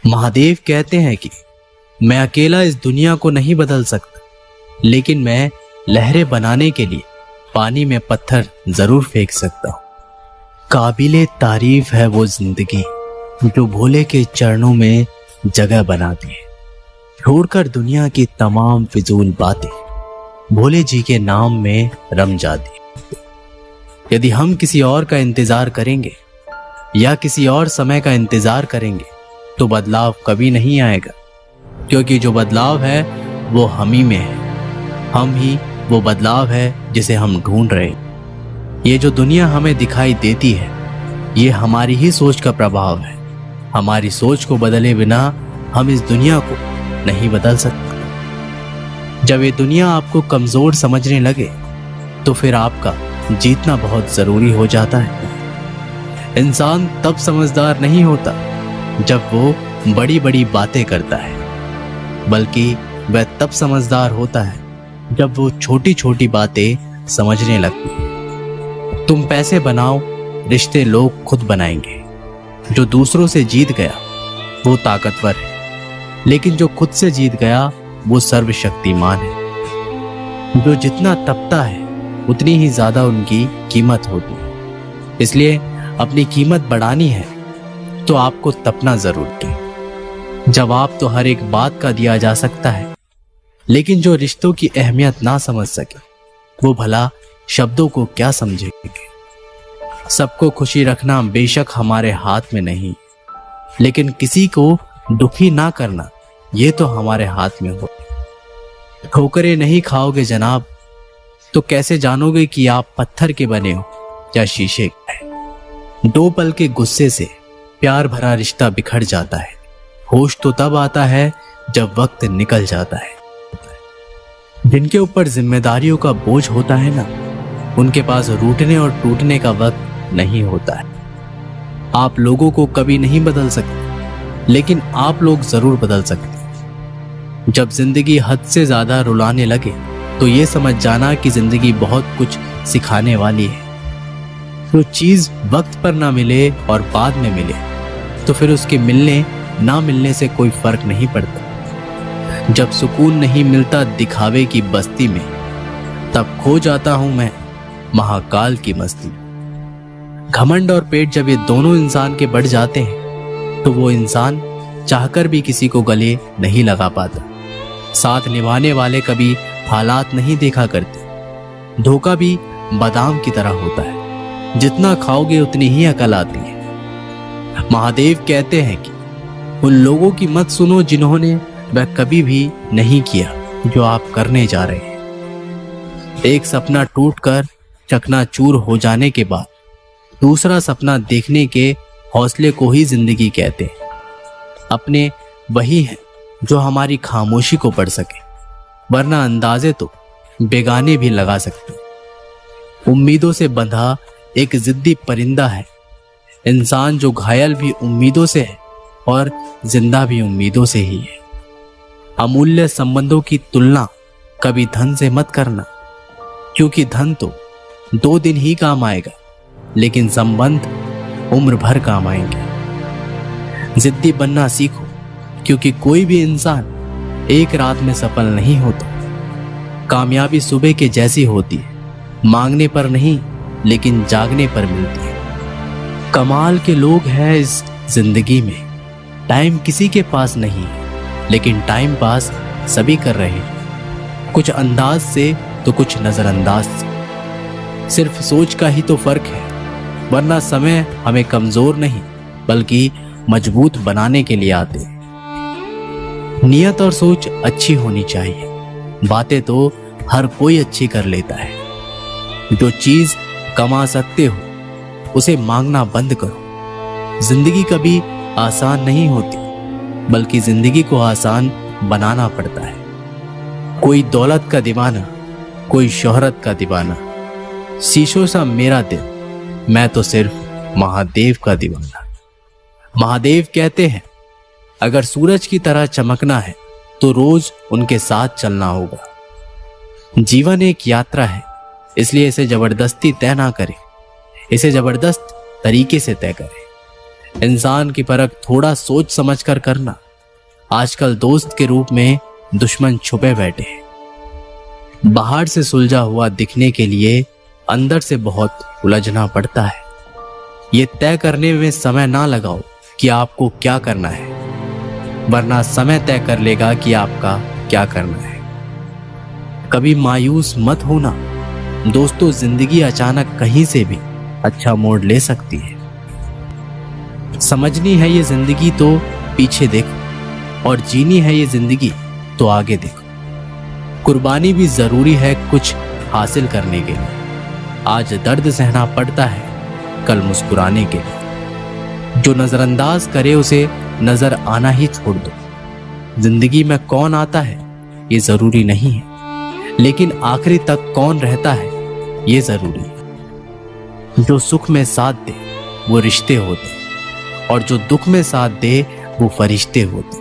महादेव कहते हैं कि मैं अकेला इस दुनिया को नहीं बदल सकता, लेकिन मैं लहरें बनाने के लिए पानी में पत्थर जरूर फेंक सकता हूं। काबिले तारीफ है वो जिंदगी जो भोले के चरणों में जगह बनाती है। छोड़कर दुनिया की तमाम फिजूल बातें भोले जी के नाम में रम जाती है। यदि हम किसी और का इंतजार करेंगे या किसी और समय का इंतजार करेंगे तो बदलाव कभी नहीं आएगा, क्योंकि जो बदलाव है वो हम ही में है। हम ही वो बदलाव है जिसे हम ढूंढ रहे हैं। ये जो दुनिया हमें दिखाई देती है ये हमारी ही सोच का प्रभाव है। हमारी सोच को बदले बिना हम इस दुनिया को नहीं बदल सकते। जब ये दुनिया आपको कमजोर समझने लगे तो फिर आपका जीतना बहुत जरूरी हो जाता है। इंसान तब समझदार नहीं होता जब वो बड़ी बड़ी बातें करता है, बल्कि वह तब समझदार होता है जब वो छोटी छोटी बातें समझने लगती है। तुम पैसे बनाओ, रिश्ते लोग खुद बनाएंगे। जो दूसरों से जीत गया वो ताकतवर है, लेकिन जो खुद से जीत गया वो सर्वशक्तिमान है। जो जितना तपता है उतनी ही ज्यादा उनकी कीमत होती है। इसलिए अपनी कीमत बढ़ानी है तो आपको तपना जरूरी है। जवाब तो हर एक बात का दिया जा सकता है, लेकिन जो रिश्तों की अहमियत ना समझ सके वो भला शब्दों को क्या समझेंगे। सबको खुशी रखना बेशक हमारे हाथ में नहीं, लेकिन किसी को दुखी ना करना ये तो हमारे हाथ में हो। ठोकरें नहीं खाओगे जनाब तो कैसे जानोगे कि आप पत्थर के बने हो या शीशे के। दो पल के गुस्से से प्यार भरा रिश्ता बिखर जाता है। होश तो तब आता है जब वक्त निकल जाता है। जिनके ऊपर जिम्मेदारियों का बोझ होता है ना, उनके पास रूठने और टूटने का वक्त नहीं होता है। आप लोगों को कभी नहीं बदल सकते, लेकिन आप लोग जरूर बदल सकते। जब जिंदगी हद से ज्यादा रुलाने लगे तो ये समझ जाना कि जिंदगी बहुत कुछ सिखाने वाली है। जो चीज वक्त पर ना मिले और बाद में मिले तो फिर उसके मिलने ना मिलने से कोई फर्क नहीं पड़ता। जब सुकून नहीं मिलता दिखावे की बस्ती में, तब खो जाता हूं मैं महाकाल की मस्ती में। घमंड और पेट जब ये दोनों इंसान के बढ़ जाते हैं तो वो इंसान चाहकर भी किसी को गले नहीं लगा पाता। साथ निभाने वाले कभी हालात नहीं देखा करते। धोखा भी बादाम की तरह होता है, जितना खाओगे उतनी ही अकल आती है। महादेव कहते हैं कि उन लोगों की मत सुनो जिन्होंने वह कभी भी नहीं किया जो आप करने जा रहे हैं। एक सपना टूटकर चकनाचूर हो जाने के बाद दूसरा सपना देखने के हौसले को ही जिंदगी कहते हैं। अपने वही हैं जो हमारी खामोशी को पढ़ सके, वरना अंदाजे तो बेगाने भी लगा सकते। उम्मीदों से बंधा एक जिद्दी परिंदा है इंसान, जो घायल भी उम्मीदों से है और जिंदा भी उम्मीदों से ही है। अमूल्य संबंधों की तुलना कभी धन से मत करना, क्योंकि धन तो 2 दिन ही काम आएगा, लेकिन संबंध उम्र भर काम आएंगे। जिद्दी बनना सीखो, क्योंकि कोई भी इंसान एक रात में सफल नहीं होता। कामयाबी सुबह के जैसी होती है, मांगने पर नहीं लेकिन जागने पर मिलती है। कमाल के लोग हैं इस जिंदगी में। टाइम किसी के पास नहीं है, लेकिन टाइम पास सभी कर रहे हैं। कुछ अंदाज से तो कुछ नजरअंदाज से। सिर्फ सोच का ही तो फर्क है, वरना समय हमें कमजोर नहीं बल्कि मजबूत बनाने के लिए आते हैं। नियत और सोच अच्छी होनी चाहिए। बातें तो हर कोई अच्छी कर लेता है। जो चीज कमा सकते हो उसे मांगना बंद करो। जिंदगी कभी आसान नहीं होती, बल्कि जिंदगी को आसान बनाना पड़ता है। कोई दौलत का दीवाना, कोई शोहरत का दीवाना, शीशों सा मेरा दिल, मैं तो सिर्फ महादेव का दीवाना। महादेव कहते हैं अगर सूरज की तरह चमकना है तो रोज उनके साथ चलना होगा। जीवन एक यात्रा है, इसलिए इसे जबरदस्ती तय ना करें, इसे जबरदस्त तरीके से तय करें। इंसान की परख थोड़ा सोच समझ कर करना। आजकल दोस्त के रूप में दुश्मन छुपे बैठे हैं। बाहर से सुलझा हुआ दिखने के लिए अंदर से बहुत उलझना पड़ता है। ये तय करने में समय ना लगाओ कि आपको क्या करना है, वरना समय तय कर लेगा कि आपका क्या करना है। कभी मायूस मत होना दोस्तों, जिंदगी अचानक कहीं से भी अच्छा मोड़ ले सकती है। समझनी है ये जिंदगी तो पीछे देखो, और जीनी है ये जिंदगी तो आगे देखो। कुर्बानी भी जरूरी है कुछ हासिल करने के लिए। आज दर्द सहना पड़ता है कल मुस्कुराने के लिए। जो नजरअंदाज करे उसे नजर आना ही छोड़ दो। जिंदगी में कौन आता है ये जरूरी नहीं है, लेकिन आखिरी तक कौन रहता है ये जरूरी है। जो सुख में साथ दे वो रिश्ते होते, और जो दुख में साथ दे वो फरिश्ते होते।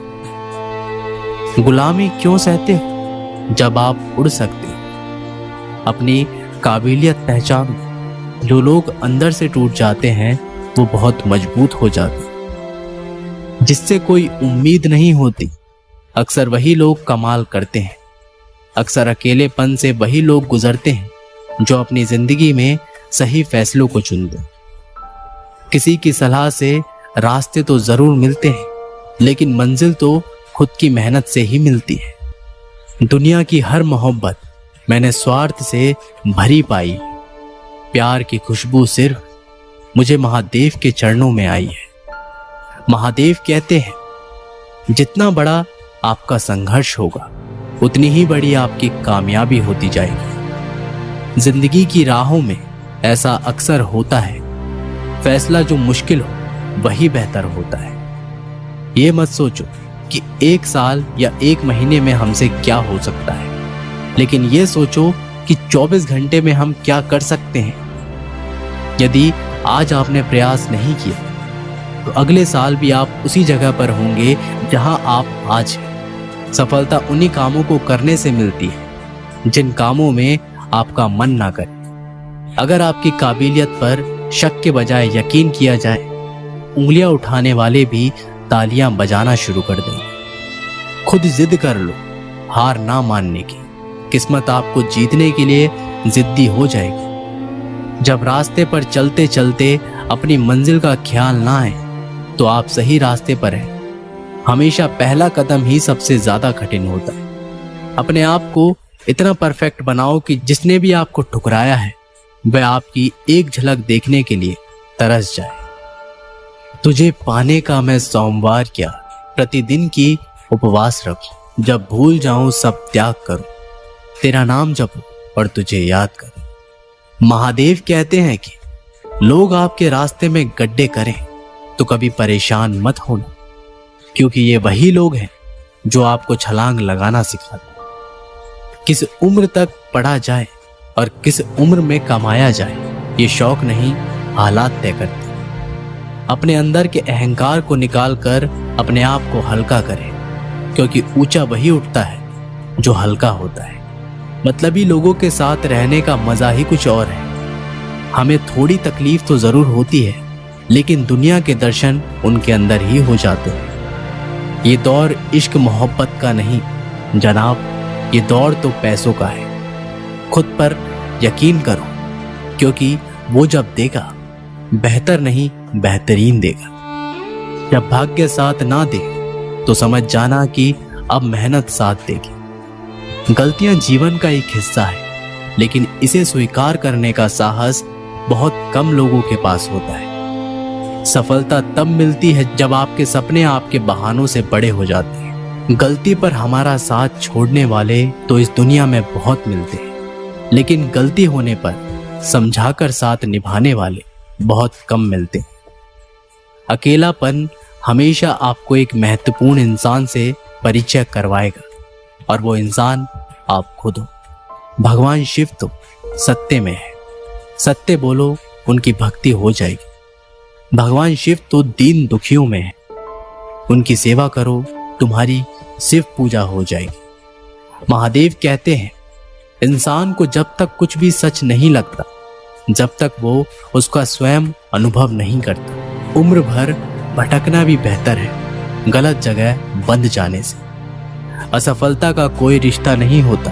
गुलामी क्यों सहते हो जब आप उड़ सकते हो? अपनी काबिलियत पहचानो। जो लोग अंदर से टूट जाते हैं वो बहुत मजबूत हो जाते हैं। जिससे कोई उम्मीद नहीं होती अक्सर वही लोग कमाल करते हैं। अक्सर अकेलेपन से वही लोग गुजरते हैं जो अपनी जिंदगी में सही फैसलों को चुनते हैं। किसी की सलाह से रास्ते तो जरूर मिलते हैं, लेकिन मंजिल तो खुद की मेहनत से ही मिलती है। दुनिया की हर मोहब्बत मैंने स्वार्थ से भरी पाई। प्यार की खुशबू सिर्फ मुझे महादेव के चरणों में आई है। महादेव कहते हैं जितना बड़ा आपका संघर्ष होगा उतनी ही बड़ी आपकी कामयाबी होती जाएगी। जिंदगी की राहों में ऐसा अक्सर होता है, फैसला जो मुश्किल हो वही बेहतर होता है। ये मत सोचो कि 1 साल या 1 महीने में हमसे क्या हो सकता है, लेकिन ये सोचो कि 24 घंटे में हम क्या कर सकते हैं। यदि आज आपने प्रयास नहीं किया तो अगले साल भी आप उसी जगह पर होंगे जहां आप आज हैं। सफलता उन्हीं कामों को करने से मिलती है जिन कामों में आपका मन ना करे। अगर आपकी काबिलियत पर शक के बजाय यकीन किया जाए, उंगलियां उठाने वाले भी तालियां बजाना शुरू कर देंगे। खुद जिद कर लो, हार ना मानने की। किस्मत आपको जीतने के लिए जिद्दी हो जाएगी। जब रास्ते पर चलते चलते अपनी मंजिल का ख्याल ना आए तो आप सही रास्ते पर हैं। हमेशा पहला कदम ही सबसे ज्यादा कठिन होता है। अपने आप को इतना परफेक्ट बनाओ कि जिसने भी आपको ठुकराया है वह आपकी एक झलक देखने के लिए तरस जाए। तुझे पाने का मैं सोमवार क्या, प्रतिदिन की उपवास रखूं। जब भूल जाऊं सब त्याग करूं, तेरा नाम जपो और तुझे याद करूं। महादेव कहते हैं कि लोग आपके रास्ते में गड्ढे करें तो कभी परेशान मत होना, क्योंकि ये वही लोग हैं जो आपको छलांग लगाना सिखाते। किस उम्र तक पढ़ा जाए और किस उम्र में कमाया जाए ये शौक नहीं, हालात तय करते। अपने अंदर के अहंकार को निकालकर अपने आप को हल्का करें, क्योंकि ऊंचा वही उठता है जो हल्का होता है। मतलबी लोगों के साथ रहने का मजा ही कुछ और है। हमें थोड़ी तकलीफ तो जरूर होती है, लेकिन दुनिया के दर्शन उनके अंदर ही हो जाते हैं। ये दौर इश्क मोहब्बत का नहीं जनाब, ये दौर तो पैसों का है। खुद पर यकीन करो, क्योंकि वो जब देगा बेहतर नहीं बेहतरीन देगा। जब भाग्य साथ ना दे तो समझ जाना कि अब मेहनत साथ देगी। गलतियां जीवन का एक हिस्सा है, लेकिन इसे स्वीकार करने का साहस बहुत कम लोगों के पास होता है। सफलता तब मिलती है जब आपके सपने आपके बहानों से बड़े हो जाते हैं। गलती पर हमारा साथ छोड़ने वाले तो इस दुनिया में बहुत मिलते हैं, लेकिन गलती होने पर समझाकर साथ निभाने वाले बहुत कम मिलते हैं। अकेलापन हमेशा आपको एक महत्वपूर्ण इंसान से परिचय करवाएगा, और वो इंसान आप खुद हो। भगवान शिव तो सत्य में है, सत्य बोलो उनकी भक्ति हो जाएगी। भगवान शिव तो दीन दुखियों में है, उनकी सेवा करो तुम्हारी शिव पूजा हो जाएगी। महादेव कहते हैं इंसान को जब तक कुछ भी सच नहीं लगता, जब तक वो उसका स्वयं अनुभव नहीं करता, उम्र भर भटकना भी बेहतर है गलत जगह बंद जाने से। असफलता का कोई रिश्ता नहीं होता,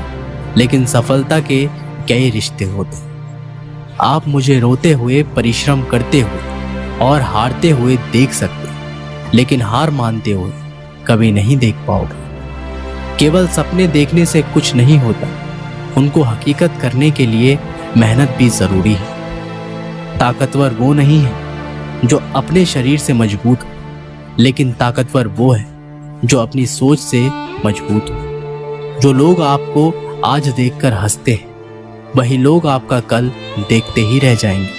लेकिन सफलता के कई रिश्ते होते। आप मुझे रोते हुए, परिश्रम करते हुए और हारते हुए देख सकते, लेकिन हार मानते हुए कभी नहीं देख पाओगे। केवल सपने देखने से कुछ नहीं होता, उनको हकीकत करने के लिए मेहनत भी जरूरी है। ताकतवर वो नहीं है जो अपने शरीर से मजबूत हो, लेकिन ताकतवर वो है जो अपनी सोच से मजबूत हो। जो लोग आपको आज देखकर हंसते हैं, वही लोग आपका कल देखते ही रह जाएंगे।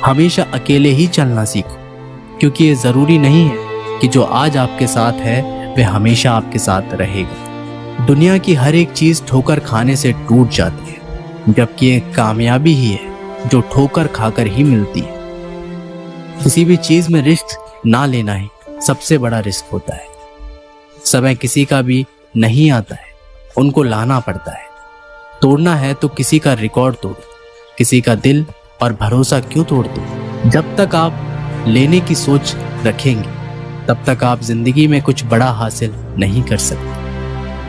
हमेशा अकेले ही चलना सीखो, क्योंकि ये जरूरी नहीं है कि जो आज आपके साथ है वह हमेशा आपके साथ रहेगा। दुनिया की हर एक चीज ठोकर खाने से टूट जाती है, जबकि एक कामयाबी ही है जो ठोकर खाकर ही मिलती है। किसी भी चीज में रिस्क ना लेना ही सबसे बड़ा रिस्क होता है। समय किसी का भी नहीं आता है, उनको लाना पड़ता है। तोड़ना है तो किसी का रिकॉर्ड तोड़ो, किसी का दिल और भरोसा क्यों तोड़ दो। जब तक आप लेने की सोच रखेंगे, तब तक आप जिंदगी में कुछ बड़ा हासिल नहीं कर सकते।